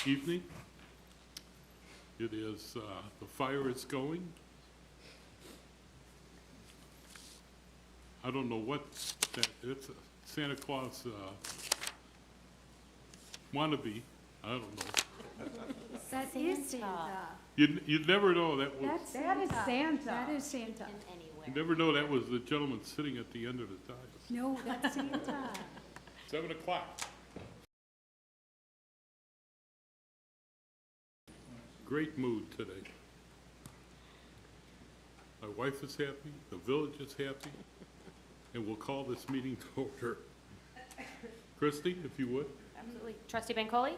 evening. It is, the fire is going. I don't know what that, it's a Santa Claus wannabe, I don't know. That is Santa. You'd never know that was, That is Santa. That is Santa. you'd never know that was the gentleman sitting at the end of the dais. No, that's Santa. 7 o'clock. Great mood today. My wife is happy, the village is happy, and we'll call this meeting to order. Christie, if you would. Absolutely. Trustee Bancole?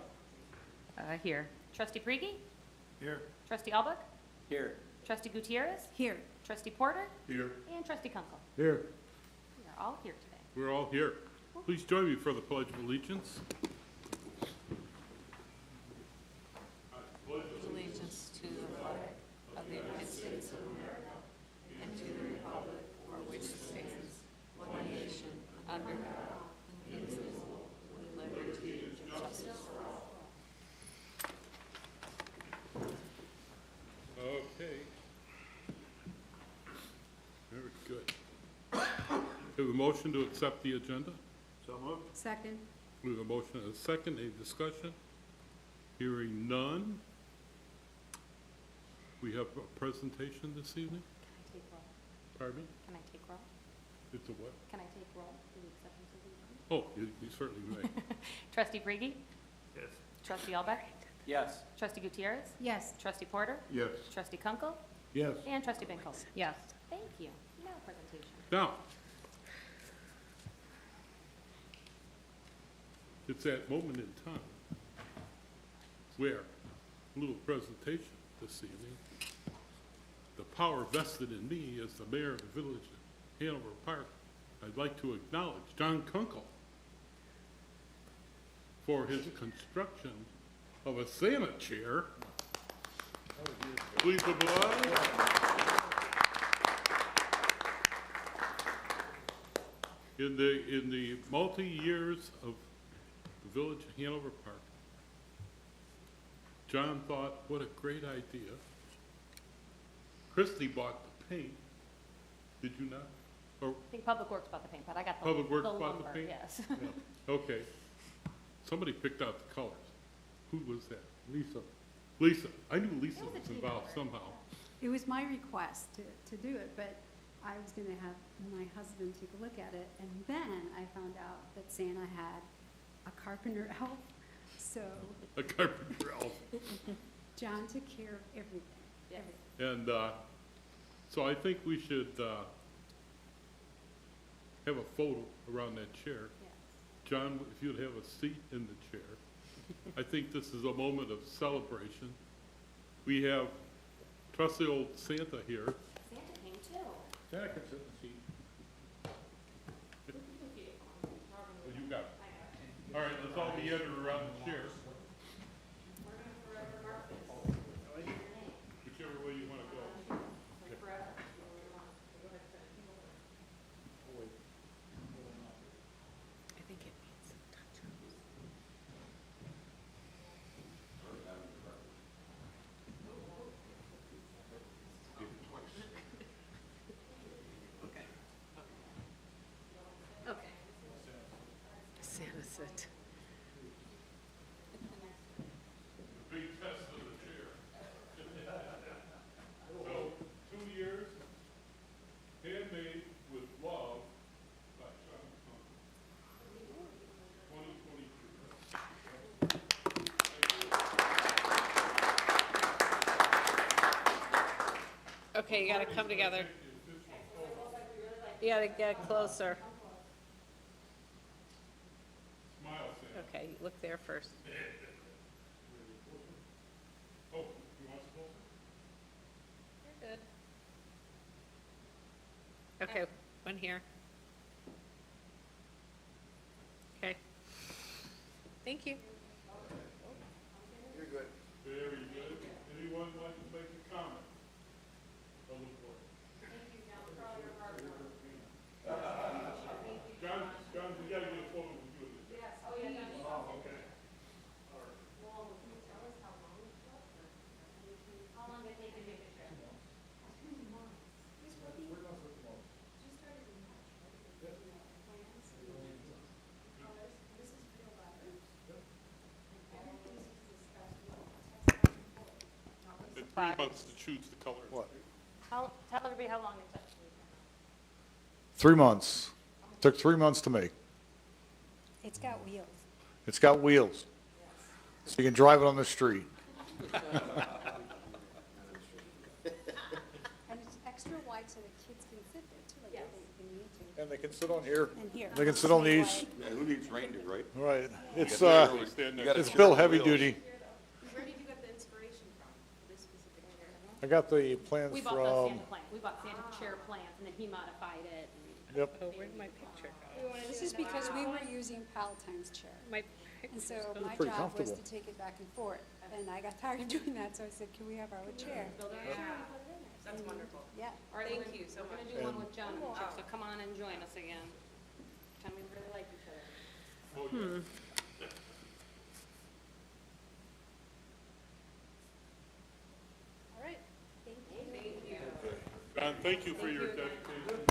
Here. Trustee Priegi? Here. Trustee Albuck? Here. Trustee Gutierrez? Here. Trustee Porter? Here. And Trustee Kunkel. Here. We are all here today. We're all here. Please join me for the Pledge of Allegiance. Allegiance to the flag of the United States of America and to the republic for which it stands, one nation, under God, indivisible, with liberty and justice for all. Okay. Very good. Have a motion to accept the agenda? So moved. Second. We have a motion and a second. Any discussion? Hearing none. We have a presentation this evening. Can I take roll? Pardon me? Can I take roll? It's a what? Can I take roll for the acceptance of the agenda? Oh, you certainly may. Trustee Priegi? Yes. Trustee Albuck? Yes. Trustee Gutierrez? Yes. Trustee Porter? Yes. Trustee Kunkel? Yes. And Trustee Bancole. Yes. Thank you. Now presentation. Now, it's that moment in time where, a little presentation this evening, the power vested in me as the mayor of the village of Hanover Park, I'd like to acknowledge John Kunkel for his construction of a Santa chair. Please applaud. In the multi-years of the village of Hanover Park, John thought, what a great idea. Christie bought the paint, did you not? Or, I think Public Works bought the paint, but I got the Public Works the bought the lumber, paint? yes. okay. Somebody picked out the colors. Who was that? Lisa. Lisa. I knew Lisa It was a was team involved effort. somehow. It was my request to do it, but I was gonna have my husband take a look at it, and then I found out that Santa had a carpenter elf, so A carpenter elf. John took care of everything, Yes. everything. And so I think we should have a photo around that chair. Yes. John, if you'd have a seat in the chair. I think this is a moment of celebration. We have trusty old Santa here. Santa came too. Santa can sit in the seat. Well, you got it. All right, let's all meander around the chair. Whichever way you want to go. I think it needs some touch-ups. Okay. Santa sit. Big test of the chair. So, 2 years, handmade with love by John Conklin. 2022. Okay, you gotta come together. You gotta get closer. Smile, Santa. Okay, look there first. Oh, you want some closer? You're good. Okay, one here. Okay. Thank you. You're good. Very good. Anyone like to make a comment? On the board? John, we gotta get a photo with you in this. Yes, oh yeah. Okay. All right. Five. months to choose the color. What? Tell everybody how long it took. 3 months. Took 3 months to make. It's got wheels. It's got wheels. So you can drive it on the street. And it's extra wide so the kids can sit there too, like they need to. And they can sit on here. And here. They can sit on these. Yeah, who needs reindeer, right? Right. It's, Really stand next gotta it's check built the heavy wheels. duty. Where did you get the inspiration from for this specific chair? I got the plans We bought the from, Santa plan, we bought Santa chair plans, and then he modified it. yep. Oh, where'd my picture go? This is because we were using Palatine's chair. My And so picture's my pretty job was comfortable. to take it back and forth. And I got tired of doing that, so I said, can we have our own chair? That's wonderful. Yeah. All right, Thank we're- you so We're much. gonna do one with John and Chip, so come on and join us again. Tell me we really like each other. All right. Thank you. John, thank you for your dedication.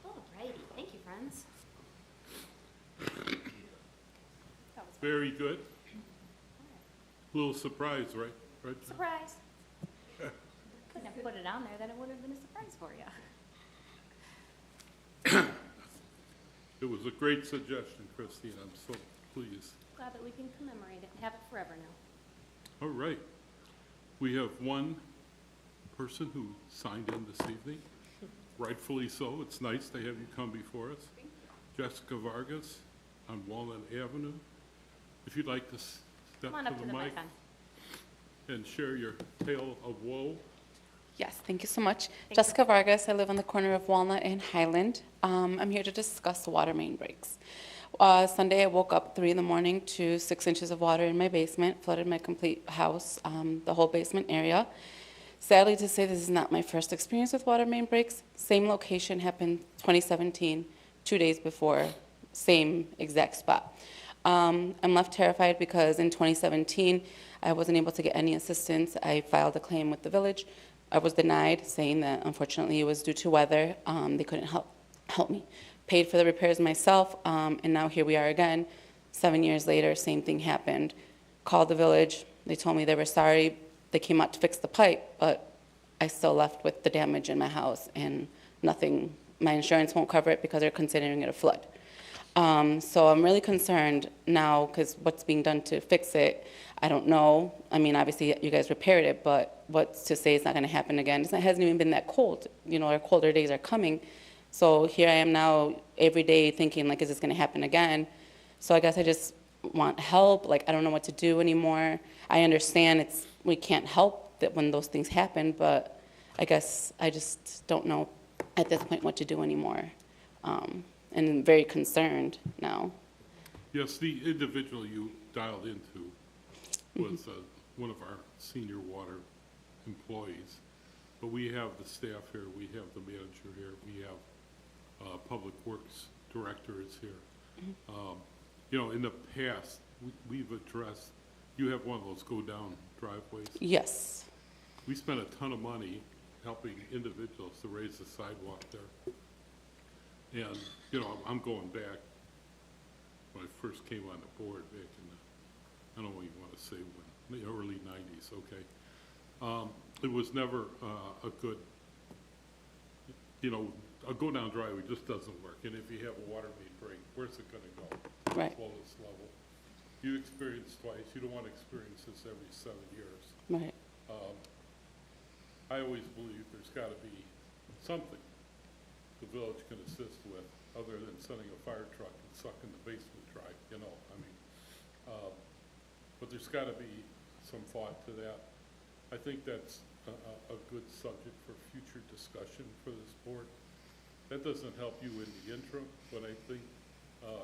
All righty, thank you, friends. Very good. Little surprise, right? Right? Surprise. Couldn't have put it on there, then it would have been a surprise for you. It was a great suggestion, Christine. I'm so pleased. Glad that we can commemorate it and have it forever now. All right. We have one person who signed in this evening, rightfully so. It's nice to have you come before us. Jessica Vargas on Walnut Avenue. If you'd like to step Come on up to to the the mic mic. and share your tale of woe. Yes, thank you so much. Jessica Vargas, I live on the corner of Walnut and Highland. I'm here to discuss water main breaks. Sunday, I woke up 3 in the morning to 6 inches of water in my basement, flooded my complete house, the whole basement area. Sadly to say, this is not my first experience with water main breaks. Same location happened 2017, 2 days before, same exact spot. I'm left terrified because in 2017, I wasn't able to get any assistance. I filed a claim with the village. I was denied, saying that unfortunately it was due to weather. They couldn't help me. Paid for the repairs myself, and now here we are again. 7 years later, same thing happened. Called the village. They told me they were sorry. They came out to fix the pipe, but I still left with the damage in my house and nothing. My insurance won't cover it because they're considering it a flood. So I'm really concerned now because what's being done to fix it, I don't know. I mean, obviously you guys repaired it, but what's to say it's not going to happen again? It hasn't even been that cold. You know, our colder days are coming. So here I am now every day thinking, like, is this going to happen again? So I guess I just want help. Like, I don't know what to do anymore. I understand we can't help that when those things happen, but I guess I just don't know at this point what to do anymore. And I'm very concerned now. Yes, the individual you dialed into was one of our senior water employees. But we have the staff here, we have the manager here, we have Public Works Director is here. You know, in the past, we've addressed, you have one of those go-down driveways. Yes. We spent a ton of money helping individuals to raise the sidewalk there. And, you know, I'm going back, when I first came on the board back in the, I don't know what you want to say, when, the early 90s, okay? It was never a good, you know, a go-down driveway just doesn't work. And if you have a water main break, where's it going to go? Right. Lowest level. You experienced twice, you don't want to experience this every 7 years. Right. I always believe there's got to be something the village can assist with, other than sending a fire truck and sucking the basement dry, you know, I mean. But there's got to be some thought to that. I think that's a good subject for future discussion for this board. That doesn't help you in the interim, but I think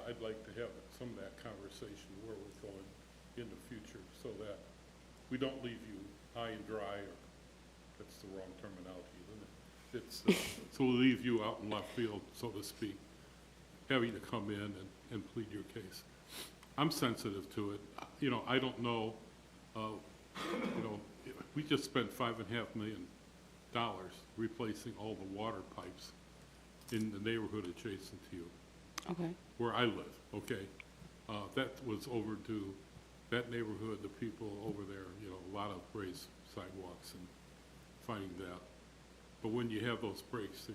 I'd like to have some of that conversation where we're going in the future so that we don't leave you high and dry, or that's the wrong terminology, isn't it? It's, so we'll leave you out in left field, so to speak, having to come in and plead your case. I'm sensitive to it. You know, I don't know, you know, we just spent $5.5 million replacing all the water pipes in the neighborhood adjacent to you, Okay. where I live, okay? That was overdue. That neighborhood, the people over there, you know, a lot of raised sidewalks and finding that. But when you have those breaks, you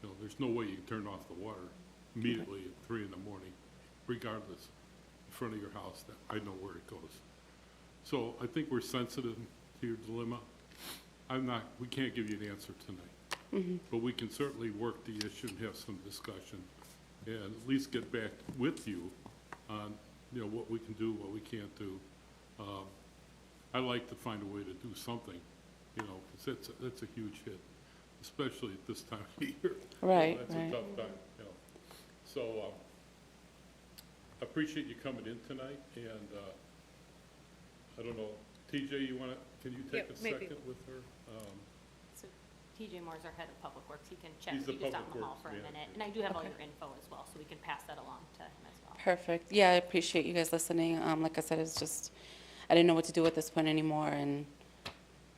know, there's no way you can turn off the water immediately at 3 in the morning, regardless, in front of your house, that I know where it goes. So I think we're sensitive to your dilemma. We can't give you an answer tonight. But we can certainly work the issue and have some discussion and at least get back with you on, you know, what we can do, what we can't do. I like to find a way to do something, you know, because that's a huge hit, especially at this time of year. Right, That's right. a tough time, you know. So, I appreciate you coming in tonight, and, I don't know, TJ, can you take Yeah, a maybe. second with her? So TJ Moore's our head of public works. He can check He's with the you just out in public the hall works for a manager. minute. And I do have all Okay. your info as well, so we can pass that along to him as well. Perfect. Yeah, I appreciate you guys listening. Like I said, it's just, I didn't know what to do at this point anymore. And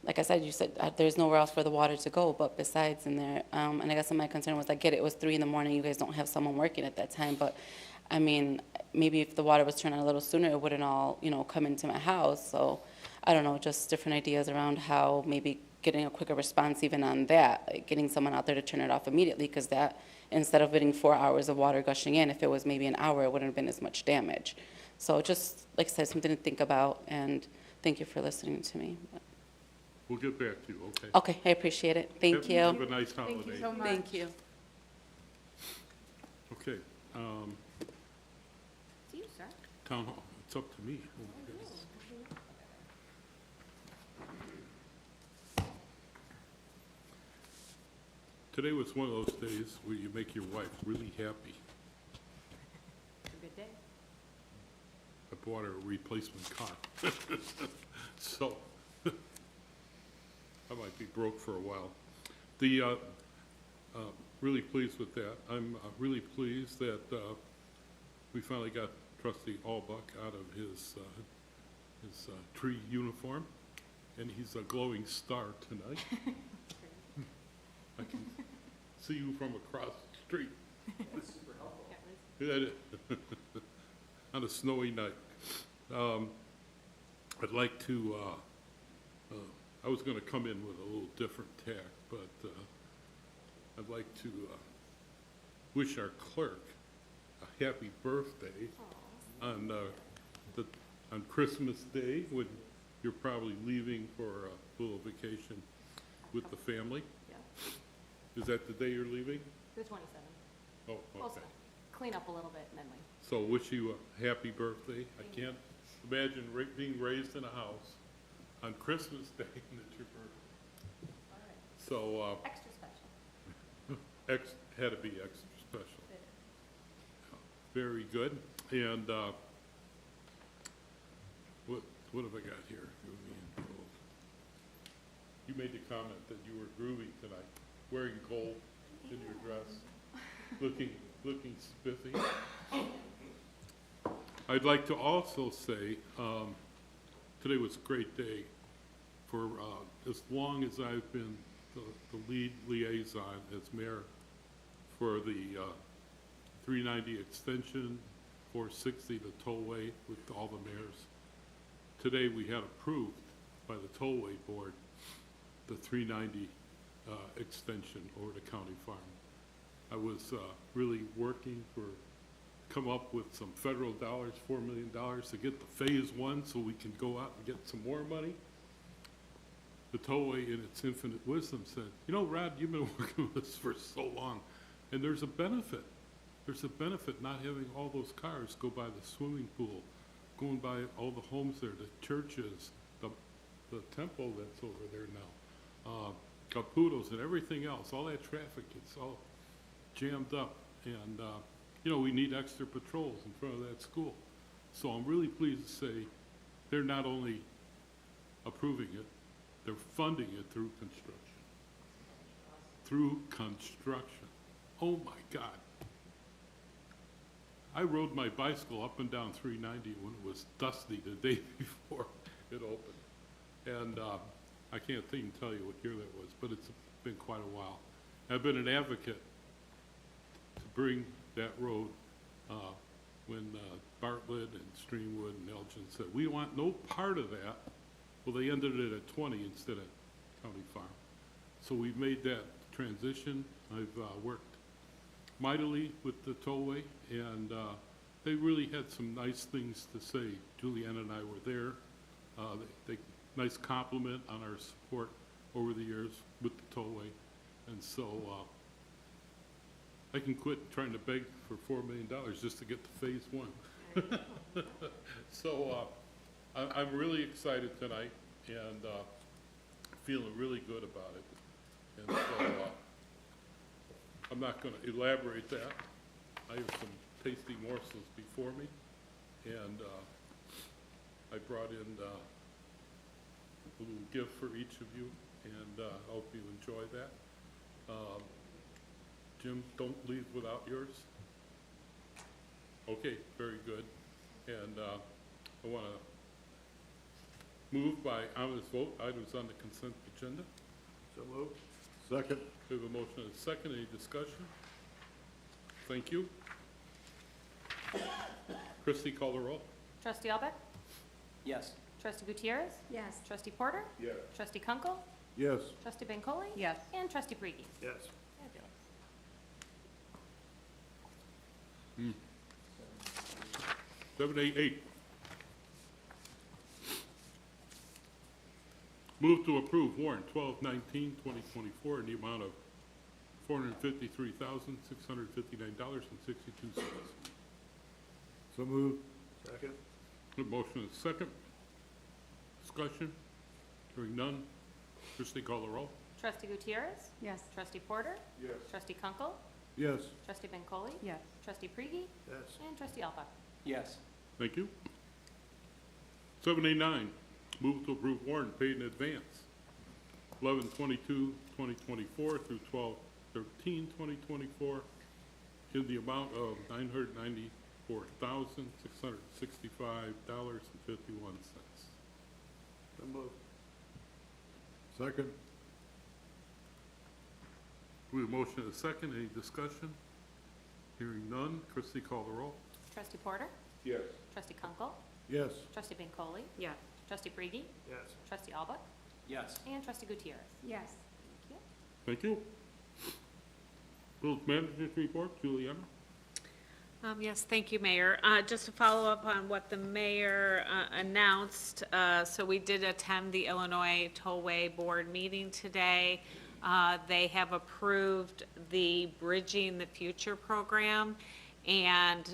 like I said, you said there's nowhere else for the water to go but besides in there. And I guess my concern was, I get it, it was 3 in the morning. You guys don't have someone working at that time. But I mean, maybe if the water was turned on a little sooner, it wouldn't all, you know, come into my house. So I don't know, just different ideas around how maybe getting a quicker response even on that, like getting someone out there to turn it off immediately, because that, instead of getting 4 hours of water gushing in, if it was maybe an hour, it wouldn't have been as much damage. So just, like I said, something to think about, and thank you for listening to me. We'll get back to you, okay? Okay, I appreciate it. Thank you. Have a nice holiday. Thank you so much. Thank you. Okay, See you, sir. town hall, it's up to me. Oh, my goodness. Today was one of those days where you make your wife really happy. It's a good day. I bought her a replacement car. So, I might be broke for a while. Really pleased with that. I'm really pleased that we finally got trustee Albuck out of his tree uniform, and he's a glowing star tonight. I can see you from across the street. That is- On a snowy night. I'd like to, I was gonna come in with a little different tack, but I'd like to wish our clerk a happy birthday on on Christmas Day, when you're probably leaving for a little vacation with the family. Yeah. Is that the day you're leaving? The 27th. Oh, Close okay. enough. Clean up a little bit and then leave. So wish you a happy birthday. I can't imagine being raised in a house on Christmas Day and it's your birthday. All right. So, Extra special. had to be extra special. Very good. And, what have I got here? You made the comment that you were groovy tonight, wearing gold in your dress, looking spiffy. I'd like to also say, today was a great day. For as long as I've been the lead liaison as mayor for the 390 extension, 460 the tollway with all the mayors. Today we had approved by the tollway board the 390 extension over to County Farm. I was really working come up with some federal dollars, $4 million to get the phase 1 so we can go out and get some more money. The tollway in its infinite wisdom said, you know, Rod, you've been working with us for so long, and there's a benefit. There's a benefit not having all those cars go by the swimming pool, going by all the homes there, the churches, the temple that's over there now. Caputo's and everything else, all that traffic gets all jammed up. And, you know, we need extra patrols in front of that school. So I'm really pleased to say they're not only approving it, they're funding it through construction. Through construction. Oh my God. I rode my bicycle up and down 390 when it was dusty the day before it opened. And I can't even tell you what year that was, but it's been quite a while. I've been an advocate to bring that road when Bartlett and Streamwood and Elgin said, we want no part of that. Well, they ended it at 20 instead of County Farm. So we've made that transition. I've worked mightily with the tollway, and they really had some nice things to say. Julianne and I were there. They nice compliment on our support over the years with the tollway. And so I can quit trying to beg for $4 million just to get to phase one. So I'm really excited tonight and feeling really good about it. And so I'm not going to elaborate that. I have some tasty morsels before me, and I brought in a little gift for each of you, and I hope you enjoy that. Jim, don't leave without yours. Okay, very good. And I want to move by unanimous vote items on the consent agenda. So moved. Second. We have a motion and a second. Any discussion? Thank you. Christie, call the roll. Trustee Albert? Yes. Trustee Gutierrez? Yes. Trustee Porter? Yes. Trustee Kunkel? Yes. Trustee Bancole? Yes. And Trustee Brigi? Yes. Fabulous. 788. Move to approve warrant 12/19/2024 in the amount of $453,659.62. So moved. Second. A motion and a second. Discussion. Hearing none. Christie, call the roll. Trustee Gutierrez? Yes. Trustee Porter? Yes. Trustee Kunkel? Yes. Trustee Bancole? Yes. Trustee Brigi? Yes. And Trustee Alba? Yes. Thank you. 789, move to approve warrant paid in advance. 11/22/2024 through 12/13/2024 in the amount of $994,665.51. So moved. Second. We have a motion and a second. Any discussion? Hearing none. Christie, call the roll. Trustee Porter? Yes. Trustee Kunkel? Yes. Trustee Bancole? Yes. Trustee Brigi? Yes. Trustee Alba? Yes. And Trustee Gutierrez? Yes. Thank you. Thank you. Village Manager's report, Juliana. Yes, thank you, Mayor. Just to follow up on what the mayor announced, so we did attend the Illinois Tollway Board meeting today. They have approved the Bridging the Future program and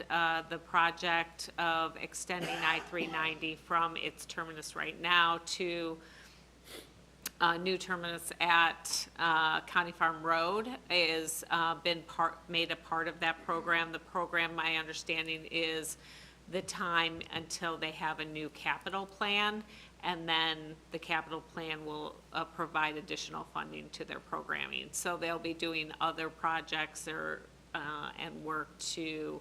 the project of extending I-390 from its terminus right now to new terminus at County Farm Road is made a part of that program. The program, my understanding, is the time until they have a new capital plan, and then the capital plan will provide additional funding to their programming. So they'll be doing other projects and work to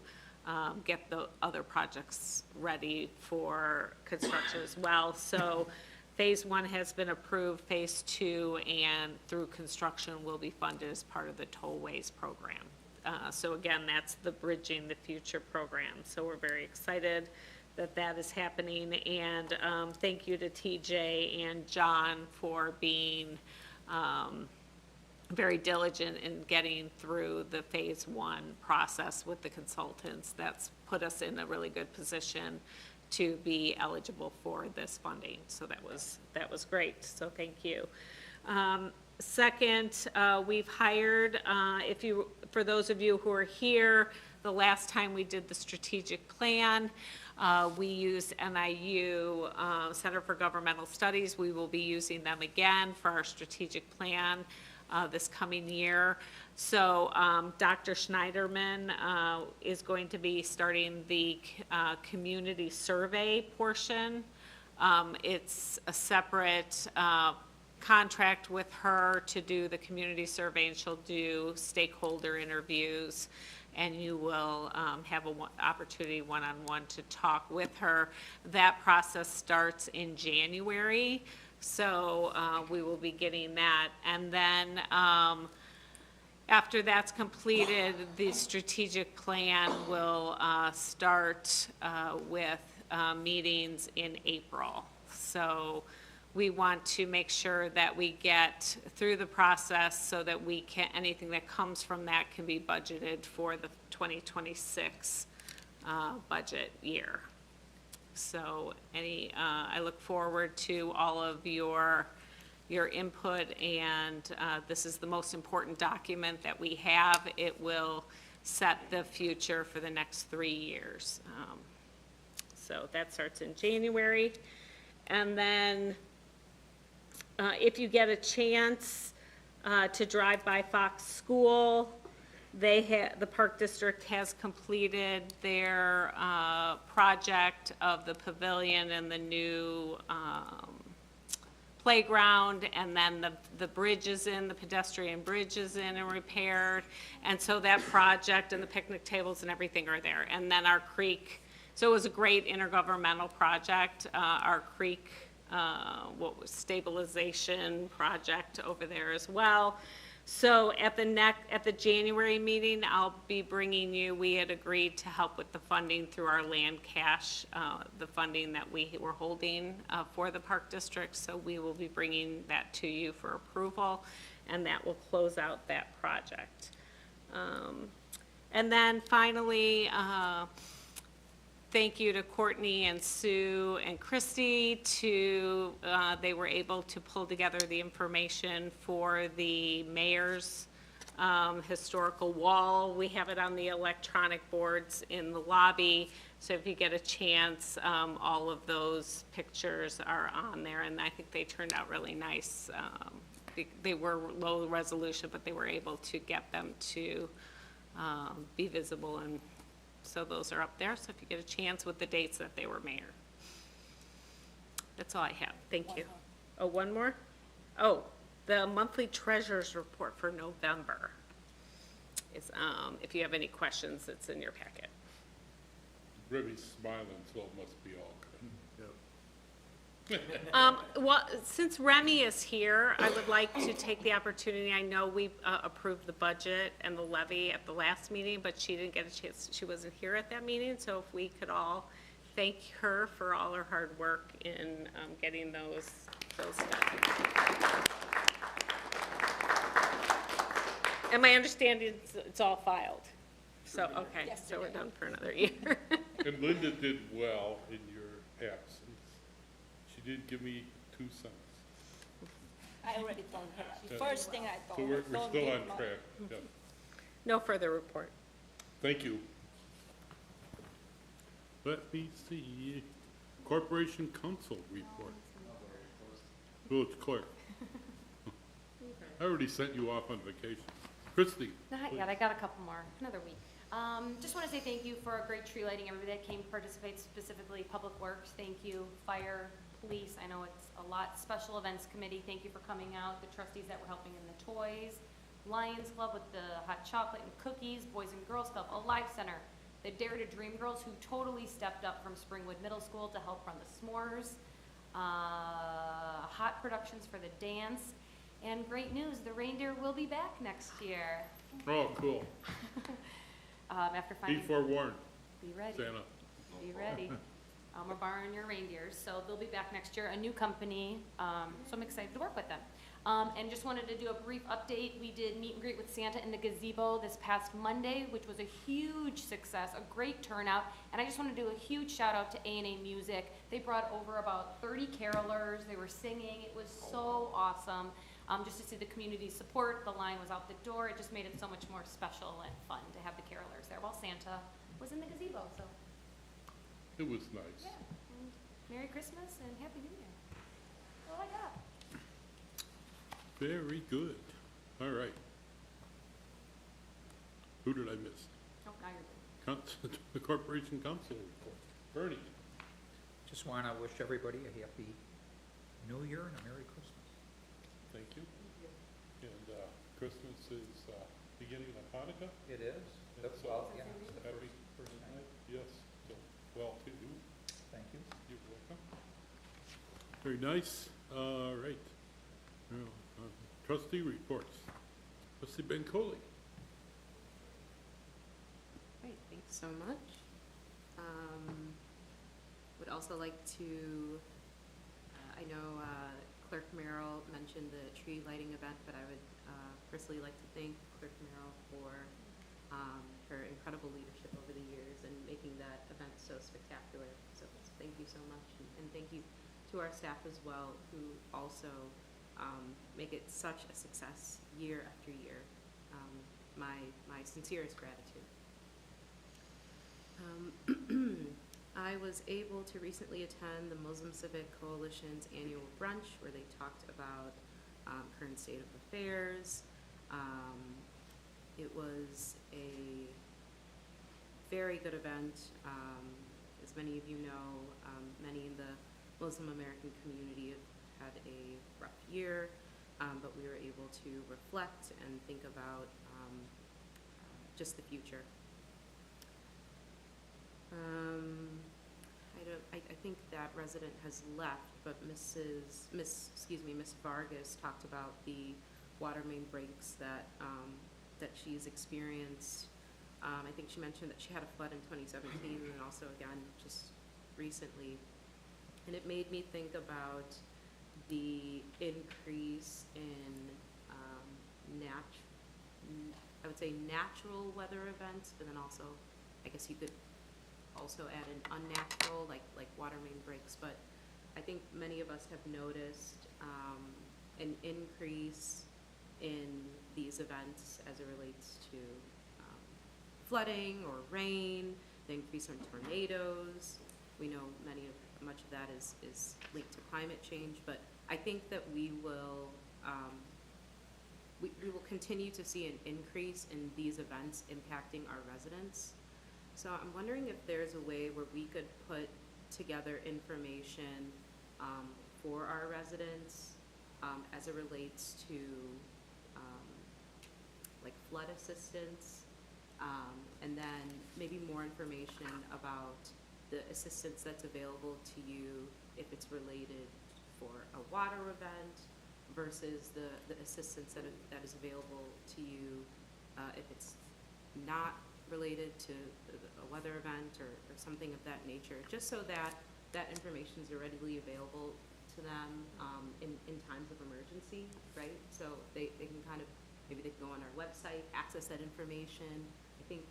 get the other projects ready for construction as well. So Phase 1 has been approved, Phase 2 and through construction will be funded as part of the Tollways program. So again, that's the Bridging the Future program. So we're very excited that that is happening. And thank you to TJ and John for being very diligent in getting through the Phase 1 process with the consultants. That's put us in a really good position to be eligible for this funding. So that was great. So thank you. Second, we've hired, for those of you who are here, the last time we did the strategic plan, We used NIU, Center for Governmental Studies. We will be using them again for our strategic plan this coming year. So Dr. Schneiderman is going to be starting the community survey portion. It's a separate contract with her to do the community survey, and she'll do stakeholder interviews, and you will have an opportunity one-on-one to talk with her. That process starts in January, so we will be getting that. And then after that's completed, the strategic plan will start with meetings in April. So we want to make sure that we get through the process so that we can, anything that comes from that can be budgeted for the 2026 budget year. So I look forward to all of your input, and this is the most important document that we have. It will set the future for the next 3 years. So that starts in January. And then if you get a chance to drive by Fox School, the Park District has completed their project of the pavilion and the new playground, and then the bridge is in, the pedestrian bridge is in and repaired. And so that project and the picnic tables and everything are there. And then our creek, so it was a great intergovernmental project, our creek stabilization project over there as well. So at the January meeting, I'll be bringing you, we had agreed to help with the funding through our land cash, the funding that we were holding for the Park District. So we will be bringing that to you for approval, and that will close out that project. And then finally, thank you to Courtney and Sue and Christy they were able to pull together the information for the mayor's historical wall. We have it on the electronic boards in the lobby. So if you get a chance, all of those pictures are on there, and I think they turned out really nice. They were low resolution, but they were able to get them to be visible, and so those are up there. So if you get a chance, with the dates that they were mayor. That's all I have. Thank you. Oh, one more? Oh, the monthly treasurer's report for November is, if you have any questions, it's in your packet. Remy's smiling, so it must be all good. Well, since Remy is here, I would like to take the opportunity, I know we approved the budget and the levy at the last meeting, but she didn't get a chance, she wasn't here at that meeting, so if we could all thank her for all her hard work in getting those done. And my understanding is it's all filed, so, okay, so we're done for another year. And Linda did well in your absence. She did give me 2 cents. I already told her. The first thing I So told we're her. don't still give on money. track. Yeah. No further report. Thank you. Let me see. Corporation Council report. Village clerk. I already sent you off on vacation. Christie. Not yet, I got a couple more, another week. Just want to say thank you for a great tree lighting, everybody that came to participate, specifically Public Works, thank you, Fire, Police, I know it's a lot, Special Events Committee, thank you for coming out, the trustees that were helping in the toys, Lions Club with the hot chocolate and cookies, Boys and Girls Club, Alive Center, the Dare to Dream Girls, who totally stepped up from Springwood Middle School to help run the s'mores, Hot Productions for the dance, and great news, the reindeer will be back next year. Oh, cool. After Be finding, forewarned, be ready, Santa. be ready. We're borrowing your reindeers, so they'll be back next year, a new company, so I'm excited to work with them. And just wanted to do a brief update. We did meet and greet with Santa in the gazebo this past Monday, which was a huge success, a great turnout. And I just want to do a huge shout out to A&A Music. They brought over about 30 carolers. They were singing. It was so awesome. Just to see the community support. The line was out the door. It just made it so much more special and fun to have the carolers there while Santa was in the gazebo. So It was nice. Yeah, and Merry Christmas and Happy New Year. That's all I got. Very good. All right. Who did I miss? Oh, now you're good. The Corporation Council report. Bernie? Just want to wish everybody a happy New Year and a Merry Christmas. Thank you. And Christmas is beginning of Hanukkah. It is. That's Well, yeah, it's the Happy first night. Yes, so, well, to you. Thank you. You're welcome. Very nice. All right. Now, trustee reports. Trustee Bencoli. Great, thanks so much. Would also like to, I know Clerk Merrill mentioned the tree lighting event, but I would personally like to thank Clerk Merrill for her incredible leadership over the years and making that event so spectacular. So thank you so much, and thank you to our staff as well, who also make it such a success year after year. My sincerest gratitude. I was able to recently attend the Muslim Civic Coalition's annual brunch, where they talked about current state of affairs. It was a very good event. As many of you know, many in the Muslim American community have had a rough year, but we were able to reflect and think about just the future. I think that resident has left, but Miss Vargas talked about the water main breaks that she's experienced. I think she mentioned that she had a flood in 2017 and also again just recently. And it made me think about the increase in I would say natural weather events, but then also, I guess you could also add an unnatural, like water main breaks. But I think many of us have noticed an increase in these events as it relates to flooding or rain, the increase in tornadoes. We know much of that is linked to climate change, but I think that we will continue to see an increase in these events impacting our residents. So I'm wondering if there's a way where we could put together information for our residents as it relates to like flood assistance, and then maybe more information about the assistance that's available to you if it's related for a water event versus the assistance that is available to you if it's not related to a weather event or something of that nature, just so that information is readily available to them in times of emergency, right? So they can kind of, maybe they can go on our website, access that information. I think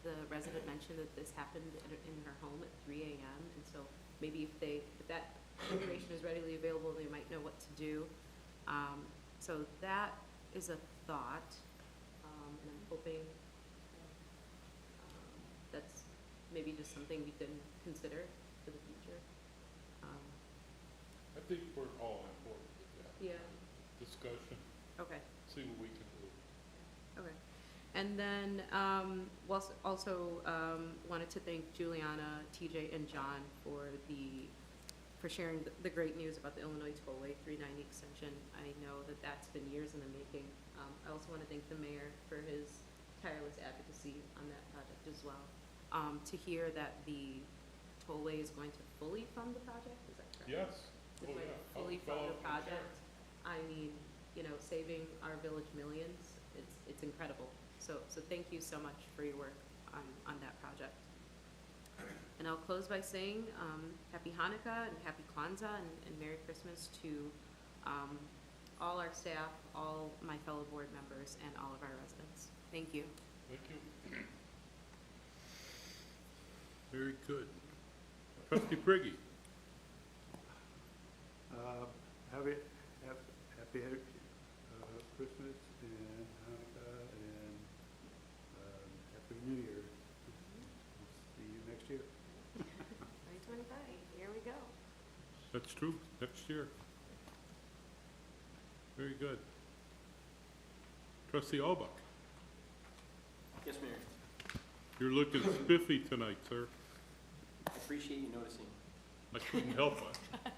the resident mentioned that this happened in her home at 3 a.m. And so maybe if that information is readily available, they might know what to do. So that is a thought, and I'm hoping that's maybe just something we can consider for the future. I think we're all on board with that. Yeah. Discussion, Okay. see what we can do. Okay. And then also wanted to thank Juliana, TJ, and John for sharing the great news about the Illinois Tollway 390 extension. I know that that's been years in the making. I also want to thank the mayor for his tireless advocacy on that project as well. To hear that the tollway is going to fully fund the project, is that correct? Yes. It's Oh, going yeah. to fully I'll fund the follow up with project. I mean, saving our village millions, it's incredible. So thank you so much for your work on that project. And I'll close by saying Happy Hanukkah and Happy Kwanzaa and Merry Christmas to all our staff, all my fellow board members, and all of our residents. Thank you. Thank you. Very good. Trustee Priggy. Happy Christmas and Hanukkah and Happy New Year. See you next year. That's true, next year. Very good. Trustee Albuck, Yes, Mayor. you're looking spiffy tonight, sir. I appreciate you noticing. I couldn't help it. I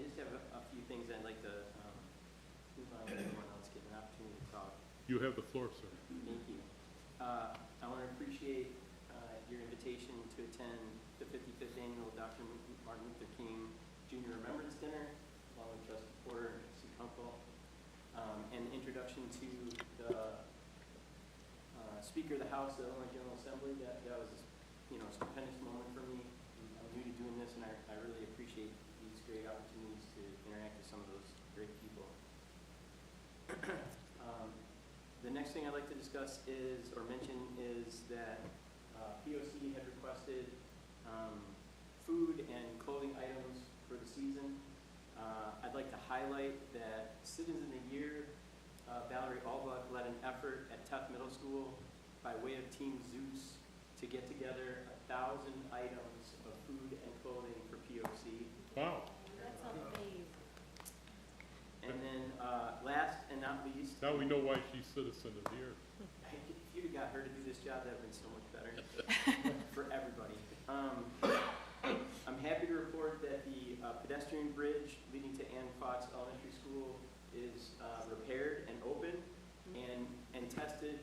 just have a few things I'd like to move on to everyone else, get an opportunity to talk. You have the floor, sir. Thank you. I want to appreciate your invitation to attend the 55th Annual Dr. Martin Luther King Jr. Remembrance Dinner, along with Trustee Porter and Trustee Kunkel, and the introduction to the Speaker of the House of the Illinois General Assembly. That was, a stupendous moment for me. I'm new to doing this, and I really appreciate these great opportunities to interact with some of those great people. The next thing I'd like to discuss or mention is that POC had requested food and clothing items for the season. I'd like to highlight that Citizens of the Year, Valerie Albuck led an effort at Tufts Middle School by way of Team Zeus to get together 1,000 items of food and clothing for POC. Wow. That's amazing. And then last and not least, Now we know why she's Citizen of the Year. if you'd have got her to do this job, that would have been so much better for everybody. I'm happy to report that the pedestrian bridge leading to Ann Fox Elementary School is repaired and open and tested.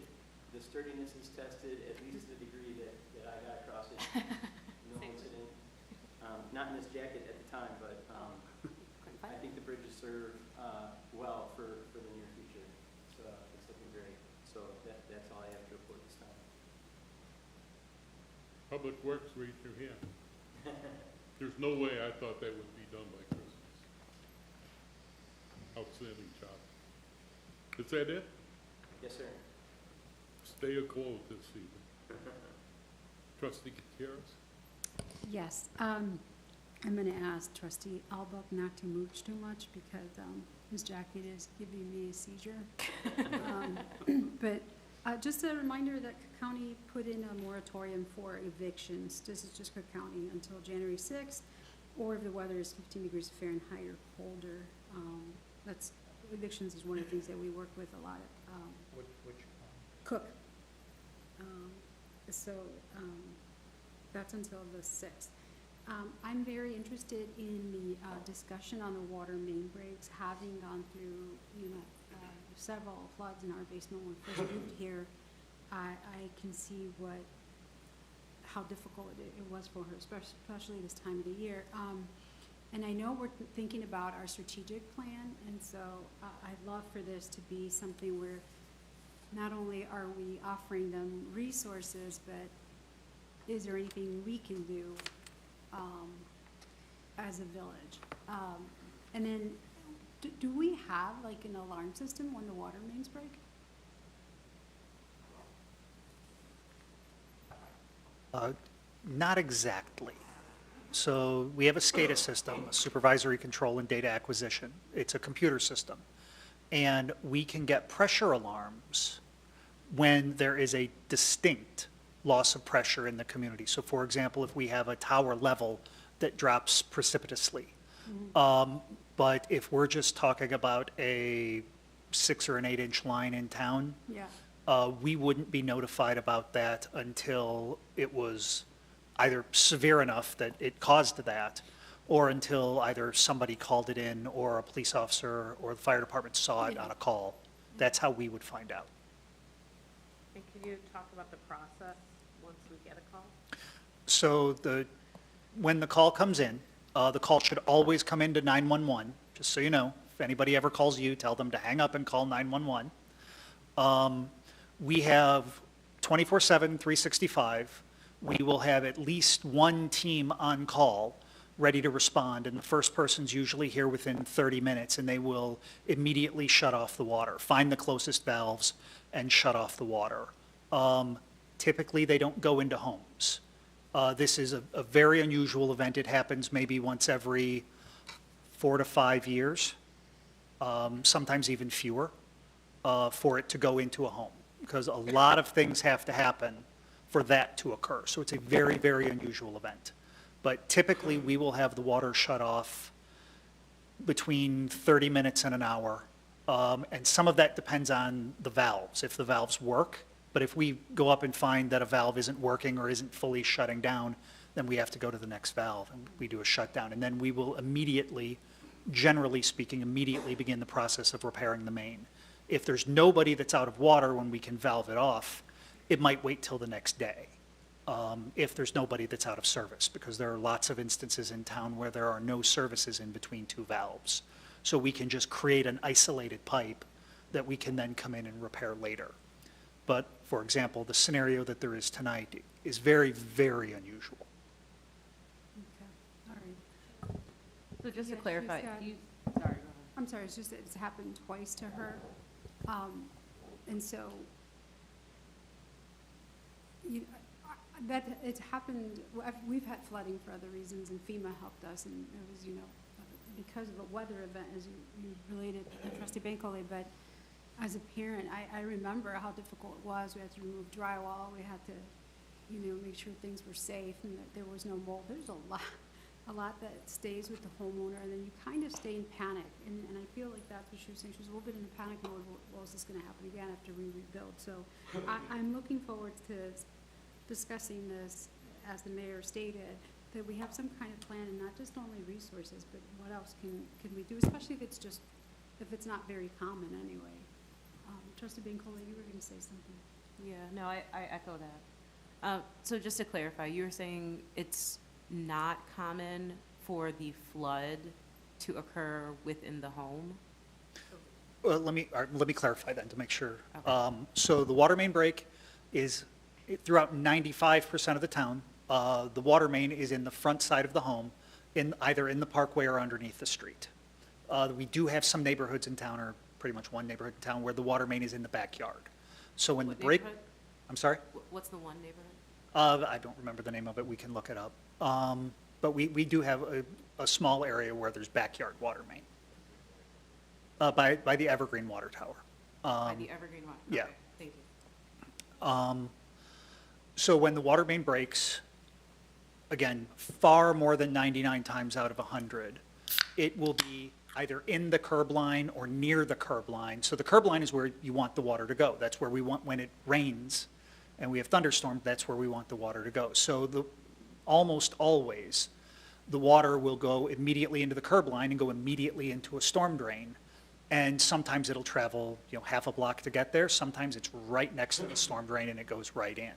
The sturdiness is tested at least to the degree that I got across it. No incident. Not in this jacket at the time, but I think the bridge is served well for the near future. So it's looking great. So that's all I have to report this time. Public Works, raise your hand. There's no way I thought that would be done by Christmas. Outstanding job. Is that it? Yes, sir. Stay aglow this evening. Trustee Gutierrez? Yes, I'm gonna ask trustee Albuck not to mooch too much because, his jacket is giving me a seizure. But, just a reminder that Cook County put in a moratorium for evictions. This is just Cook County until January 6th, or if the weather is 15 degrees Fahrenheit or colder. Evictions is one of the things that we work with a lot at, Which Cook. That's until the 6th. I'm very interested in the discussion on the water main breaks, having gone through, several floods in our basement when we first moved here. I can see how difficult it was for her, especially this time of the year. And I know we're thinking about our strategic plan, and so I'd love for this to be something where not only are we offering them resources, but is there anything we can do as a village? And then, do we have like an alarm system when the water mains break? Not exactly. So we have a SCADA system, a supervisory control and data acquisition. It's a computer system. And we can get pressure alarms when there is a distinct loss of pressure in the community. So for example, if we have a tower level that drops precipitously. But if we're just talking about a 6 or an 8 inch line in town, we wouldn't be notified about that until it was either severe enough that it caused that, or until either somebody called it in, or a police officer or the fire department saw it on a call. That's how we would find out. And can you talk about the process once we get a call? So when the call comes in, the call should always come into 911, just so you know. If anybody ever calls you, tell them to hang up and call 911. We have 24/7, 365. We will have at least one team on call ready to respond, and the first person's usually here within 30 minutes, and they will immediately shut off the water, find the closest valves, and shut off the water. Typically, they don't go into homes. This is a very unusual event. It happens maybe once every 4 to 5 years, sometimes even fewer, for it to go into a home, because a lot of things have to happen for that to occur. So it's a very, very unusual event. But typically, we will have the water shut off between 30 minutes and an hour. And some of that depends on the valves, if the valves work. But if we go up and find that a valve isn't working or isn't fully shutting down, then we have to go to the next valve and we do a shutdown. And then we will immediately, generally speaking, immediately begin the process of repairing the main. If there's nobody that's out of water when we can valve it off, it might wait till the next day. If there's nobody that's out of service, because there are lots of instances in town where there are no services in between two valves. So we can just create an isolated pipe that we can then come in and repair later. But, for example, the scenario that there is tonight is very, very unusual. Okay, all right. So just to Yeah, clarify, she's got- you, sorry, go ahead. I'm sorry, it's just that it's happened twice to her. And so, that, it's happened, we've had flooding for other reasons, and FEMA helped us, and it was, because of a weather event, as you related, Trustee Bankole, but as a parent, I remember how difficult it was. We had to remove drywall, we had to, make sure things were safe, and that there was no mold. There's a lot that stays with the homeowner, and then you kind of stay in panic, and I feel like that's what she was saying. She was a little bit in a panic mode. Well, is this gonna happen again after we rebuild? So I'm looking forward to discussing this, as the mayor stated, that we have some kind of plan, and not just only resources, but what else can we do, especially if it's not very common anyway. Trustee Bankole, you were gonna say something. Yeah, no, I echo that. So just to clarify, you were saying it's not common for the flood to occur within the home? Well, let me clarify then to make sure. Okay. So the water main break is throughout 95% of the town. The water main is in the front side of the home, either in the parkway or underneath the street. We do have some neighborhoods in town, or pretty much one neighborhood in town, where the water main is in the backyard. So when the What break, neighborhood? I'm sorry? What's the one neighborhood? I don't remember the name of it, we can look it up. But we do have a small area where there's backyard water main, by the Evergreen Water Tower. By the Evergreen Water? yeah. Okay, thank you. So when the water main breaks, again, far more than 99 times out of 100, it will be either in the curb line or near the curb line. So the curb line is where you want the water to go. That's where we want, when it rains and we have thunderstorms, that's where we want the water to go. So almost always, the water will go immediately into the curb line and go immediately into a storm drain. And sometimes it'll travel, half a block to get there. Sometimes it's right next to the storm drain and it goes right in.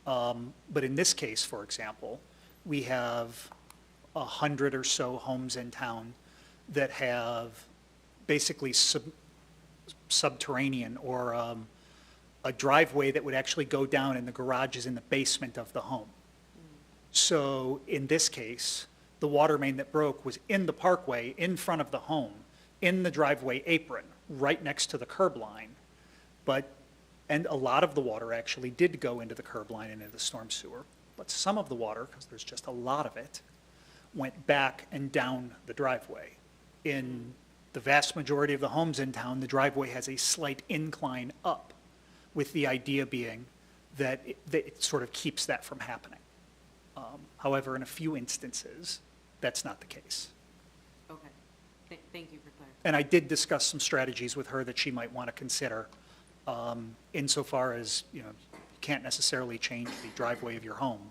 But in this case, for example, we have 100 or so homes in town that have basically subterranean or a driveway that would actually go down, and the garage is in the basement of the home. So in this case, the water main that broke was in the parkway, in front of the home, in the driveway apron, right next to the curb line. And a lot of the water actually did go into the curb line and into the storm sewer. But some of the water, because there's just a lot of it, went back and down the driveway. In the vast majority of the homes in town, the driveway has a slight incline up, with the idea being that it sort of keeps that from happening. However, in a few instances, that's not the case. Okay, thank you for clarifying. And I did discuss some strategies with her that she might want to consider, insofar as, you can't necessarily change the driveway of your home.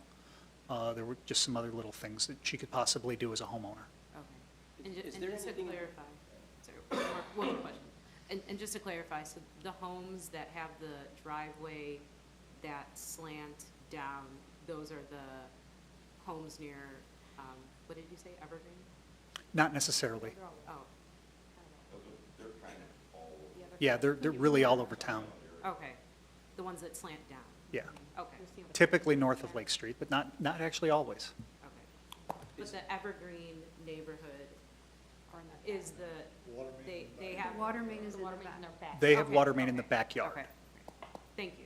There were just some other little things that she could possibly do as a homeowner. Okay. And Is and there just to anything- clarify, sorry, one more question. And just to clarify, so the homes that have the driveway that slant down, those are the homes near, what did you say, Evergreen? Not necessarily. Oh. Yeah, they're really all over town. Okay, the ones that slant down, Yeah. okay, Typically north of Lake Street, but not actually always. okay. But the Evergreen neighborhood is they have. The water main is The in water the main in back. their back. They have Okay, water main in the okay, backyard. Okay, thank you.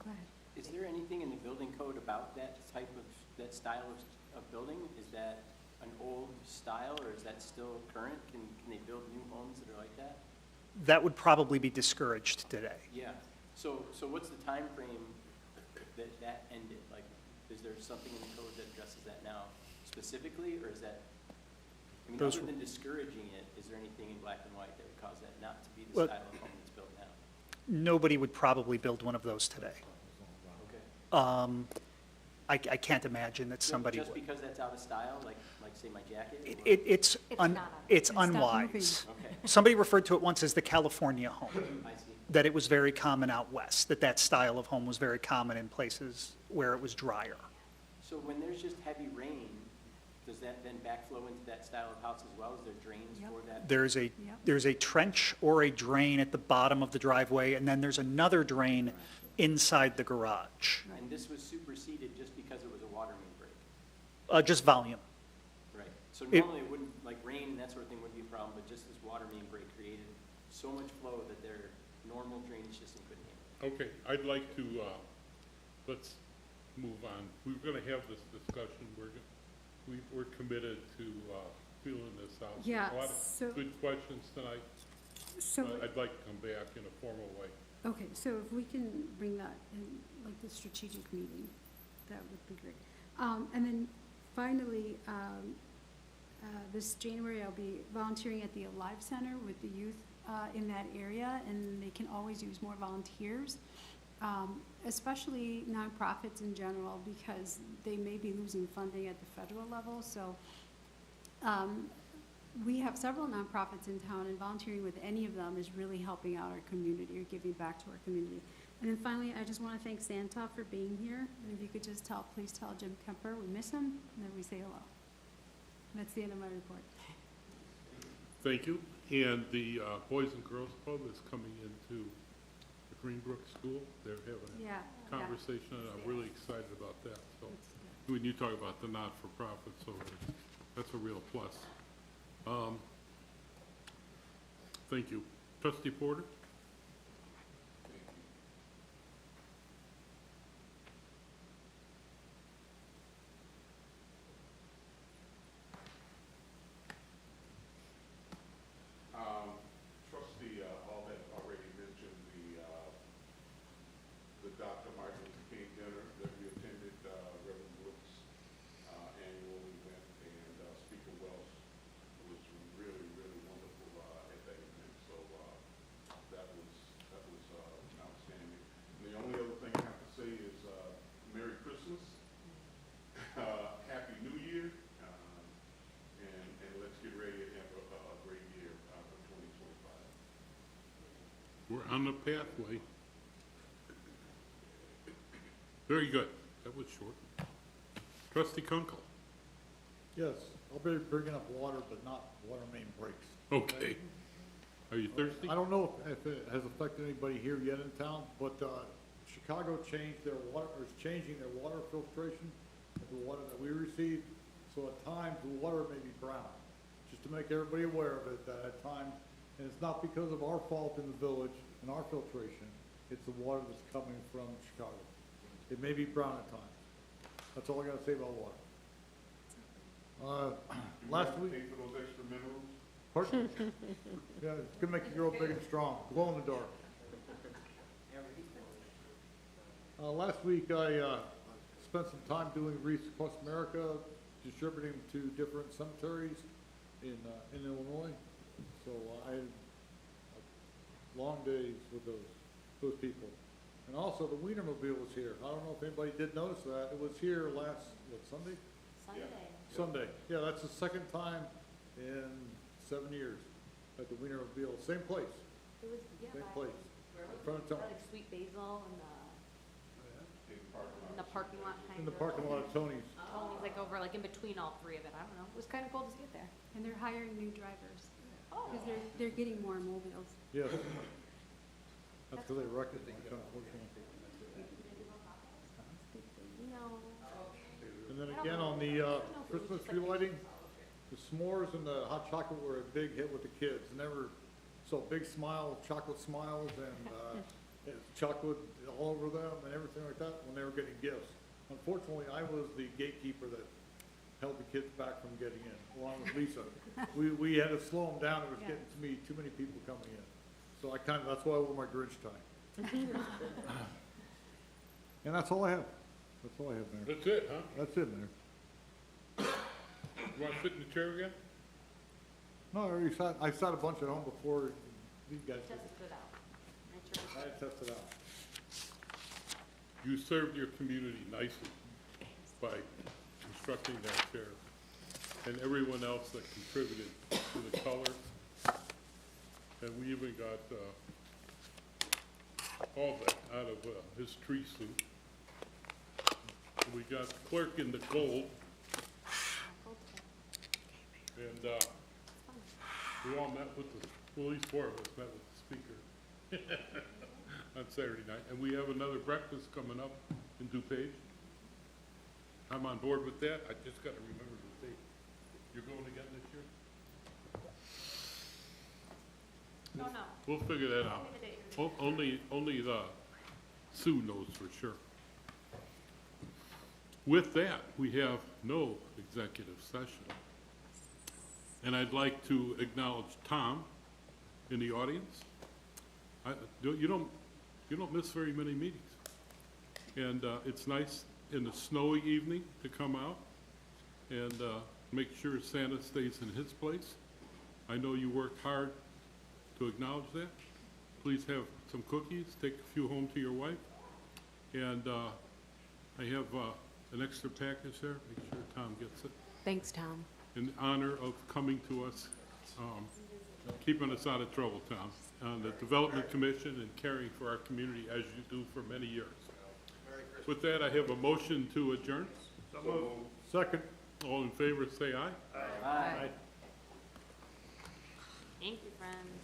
Go ahead. Is there anything in the building code about that that style of building? Is that an old style, or is that still current? Can they build new homes that are like that? That would probably be discouraged today. Yeah. So what's the time frame that ended? Like, is there something in the code that addresses that now? specifically, or is that, I mean, Those other were- than discouraging it, is there anything in black and white that would cause that not to be the Well- style of home that's built now? Nobody would probably build one of those today. Okay. I can't imagine that somebody Just would. because that's out of style, like say my jacket? or- It's not it's not unwise. Okay, Somebody referred to it once as the California home, I see. that it was very common out west, that style of home was very common in places where it was drier. So when there's just heavy rain, does that then backflow into that style of house as well? Is there drains Yep. for that? There's a trench or a drain at the bottom of the driveway, and then there's another drain inside the garage. And this was superseded just because it was a water main break? Just volume. Right. So It- normally it wouldn't, like rain and that sort of thing wouldn't be a problem, but just this water main break created so much flow that their normal drainage system couldn't handle. Okay, I'd like to, let's move on. We're gonna have this discussion, we're committed to, feeling this out. Yeah, A lot so- of good questions tonight, So, but I'd like to come back in a formal way. okay, so if we can bring that in, like the strategic meeting, that would be great. And then finally, this January, I'll be volunteering at the Alive Center with the youth in that area, and they can always use more volunteers, especially nonprofits in general, because they may be losing funding at the federal level. So we have several nonprofits in town, and volunteering with any of them is really helping out our community or giving back to our community. And then finally, I just want to thank Santa for being here. And if you could just please tell Jim Kemper we miss him, and that we say hello. That's the end of my report. Thank you. And the Boys and Girls Club is coming into the Greenbrook School. They're having Yeah. a conversation, and I'm really excited about that. So when you talk about the not-for-profit, so that's a real plus. Thank you. Trustee Porter? Trustee Hall had already mentioned the Dr. Martin Luther King dinner that we attended, Reverend Brooks' annual event, and Speaker Welsh was really, really wonderful at that event. So that was outstanding. And the only other thing I have to say is Merry Christmas, Happy New Year, and let's get ready to have a great year for 2025. We're on the pathway. Very good. That was short. Trustee Kunkel? Yes, I'll be bringing up water, but not water main breaks. Okay. Are you thirsty? I don't know if it has affected anybody here yet in town, but Chicago changed their water, or is changing their water filtration of the water that we receive. So at times, the water may be brown, just to make everybody aware of it, that at times, and it's not because of our fault in the village and our filtration, it's the water that's coming from Chicago. It may be brown at times. That's all I gotta say about water. Last week. Pay for those extra minerals? Pardon? Yeah, it's gonna make you grow big and strong, glow in the dark. Last week, I spent some time doing Wreaths Across America, distributing to different cemeteries in Illinois. So I had long days with those people. And also, the Wienermobile was here. I don't know if anybody did notice that. It was here last, Sunday? Sunday. Yeah, that's the second time in 7 years at the Wienermobile. Same place, It was, same place. In front of town. Like Sweet Basil and in the parking lot kind of. In the parking lot of Tony's. Tony's like over, like in between all three of it. I don't know. It was kind of cool to see it there. And they're hiring new drivers, Oh. because they're getting more mobiles. Yes. That's because they wrecked it, unfortunately. No. And then again, on the Christmas tree lighting, the s'mores and the hot chocolate were a big hit with the kids. Never saw big smile, chocolate smiles, and chocolate all over them and everything like that when they were getting gifts. Unfortunately, I was the gatekeeper that held the kids back from getting in, along with Lisa. We had to slow them down. It was getting to me, too many people coming in. So that's why I wore my Grinch tie. And that's all I have. That's all I have, Mayor. That's it, huh? That's it, Mayor. You want to sit in the chair again? No, I sat a bunch at home before you guys. Test it out. Make sure I tested out. You served your community nicely by constructing that chair, and everyone else that contributed to the color. And we even got all that out of his tree suit. We got clerk in the gold. And we all met with the, well, at least 4 of us met with the speaker on Saturday night. And we have another breakfast coming up in DuPage. I'm on board with that. I just got to remember the date. You're going again this year? No, no. We'll figure that out. Only the Sue knows for sure. With that, we have no executive session. And I'd like to acknowledge Tom in the audience. You don't miss very many meetings. And it's nice in the snowy evening to come out and make sure Santa stays in his place. I know you worked hard to acknowledge that. Please have some cookies, take a few home to your wife. And I have an extra package there, make sure Tom gets it. Thanks, Tom. In honor of coming to us, keeping us out of trouble, Tom, on the Development Commission and caring for our community as you do for many years. With that, I have a motion to adjourn. Second. All in favor, say aye. Thank you, friends.